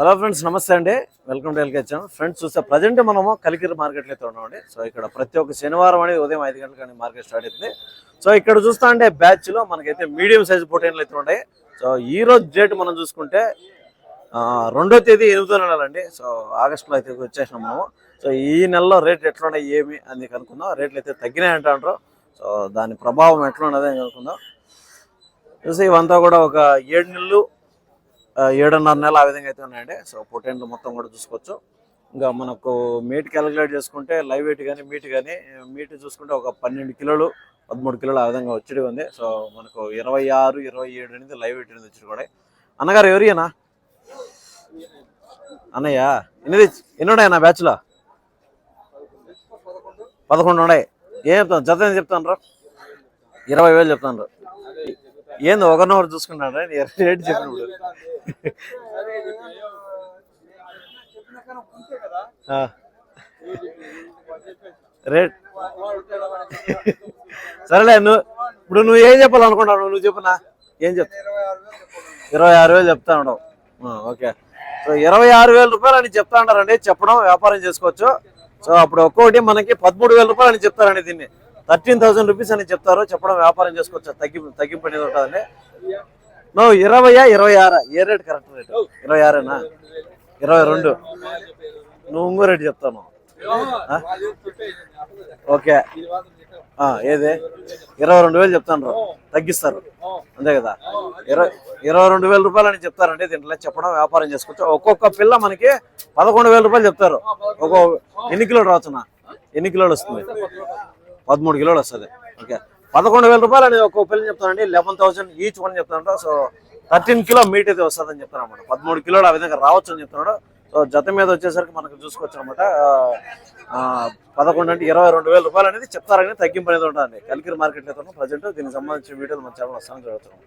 Hello friends, నమస్తే అండి. Welcome to LK channel. Friends, చూస్తే ప్రజెంట్ మనము కలికిరి మార్కెట్లో అయితే ఉన్నామండి. సో ఇక్కడ ప్రతి ఒక్క శనివారం అనేది ఉదయం 5 గంటలకు మార్కెట్ స్టార్ట్ అవుతుంది. సో ఇక్కడ చూస్తా అంటే బ్యాచ్లో మనకైతే మీడియం సైజ్ పొటేన్లు అయితే ఉన్నాయి. సో ఈ రోజు డేట్ మనం చూసుకుంటే 2వ తేదీ 8వ నెల అండి. సో ఆగస్టులో అయితే వచ్చేసినాం మనము. సో ఈ నెలలో రేట్లు ఎట్లా ఉన్నాయి ఏమి అని కనుక్కుందాం. రేట్లు అయితే తగ్గినాయి అంటారు. సో దాని ప్రభావం ఎట్లా ఉన్నది అని కనుక్కుందాం. చూసి ఇవంతా కూడా ఒక 7 నెలలు 7.5 నెలలు ఆ విధంగా అయితే ఉన్నాయండి. సో పొటెన్లు మొత్తం కూడా చూసుకోవచ్చు. ఇంకా మనకు మీట్ క్యాలిక్యులేట్ చేసుకుంటే లైవ్ వెయిట్ కానీ మీట్ చూసుకుంటే ఒక 12 కిలోలు 13 కిలోలు ఆ విధంగా వచ్చి ఉంది. సో మనకు 26, 27 అనేది లైవ్ వెయిట్ అనేది వచ్చి కూడా. అన్నగారు ఎవరియనా అన్నయ్య ఎన్ని ఉన్నాయి నా బ్యాచ్లో? 11 ఉన్నాయి. ఏం చెప్తాను, జత ఏం చెప్తాను? 20,000 చెప్తాను. ఏంది ఒకరినొకరు చూసుకుంటాను రేట్ చెప్పినప్పుడు. రేట్ సరేలే. నువ్వు ఏం చెప్పాలనుకుంటావు? నువ్వు చెప్పునా, ఏం చెప్తా? 26,000 చెప్తా ఉండవు. ఓకే. సో 26,000 రూపాయలు అని చెప్తా ఉంటారండి. చెప్పడం వ్యాపారం చేసుకోవచ్చు. సో అప్పుడు ఒక్కొక్కటి మనకి 13,000 రూపాయలు అని చెప్తారండి. దీన్ని 13,000 రూపీస్ అని చెప్తారు. చెప్పడం వ్యాపారం చేసుకోవచ్చు. తగ్గింపు అనేది ఉంటుందండి. నువ్వు 20, 26 ఏ రేట్? కరెక్ట్ రేటు 26నా? 22 నువ్వు ఇంకో రేటు చెప్తాను. ఓకే, ఏది 22,000 చెప్తాను. తగ్గిస్తారు అంతే కదా? 22,000 రూపాయలు అని చెప్తారండి. దీంట్లో చెప్పడం వ్యాపారం చేసుకోవచ్చు. ఒక్కొక్క పిల్ల మనకి 11,000 రూపాయలు చెప్తారు. ఎన్ని కిలోలు రావచ్చునా? ఎన్ని కిలోలు వస్తుంది? 13 కిలోలు వస్తుంది. ఓకే, 11,000 రూపాయలు అనేది ఒక్కొక్క పిల్లని చెప్తానండి. 11,000 ఈచ్ వన్ చెప్తాను. సో 13 కిలో మీట్ అయితే వస్తుంది అని చెప్తాను అనమాట. 13 కిలోలు ఆ విధంగా రావచ్చు అని చెప్తున్నాడు. సో జత మీద వచ్చేసరికి మనకు చూసుకోవచ్చు అనమాట. 11 అంటే 22,000 రూపాయలు అనేది చెప్తారని తగ్గింపు అనేది ఉంటుంది. కలికిరి మార్కెట్లో ప్రజెంట్ దీనికి సంబంధించిన వీడియోలు మన ఛానల్ వస్తాను జరుగుతున్నాం.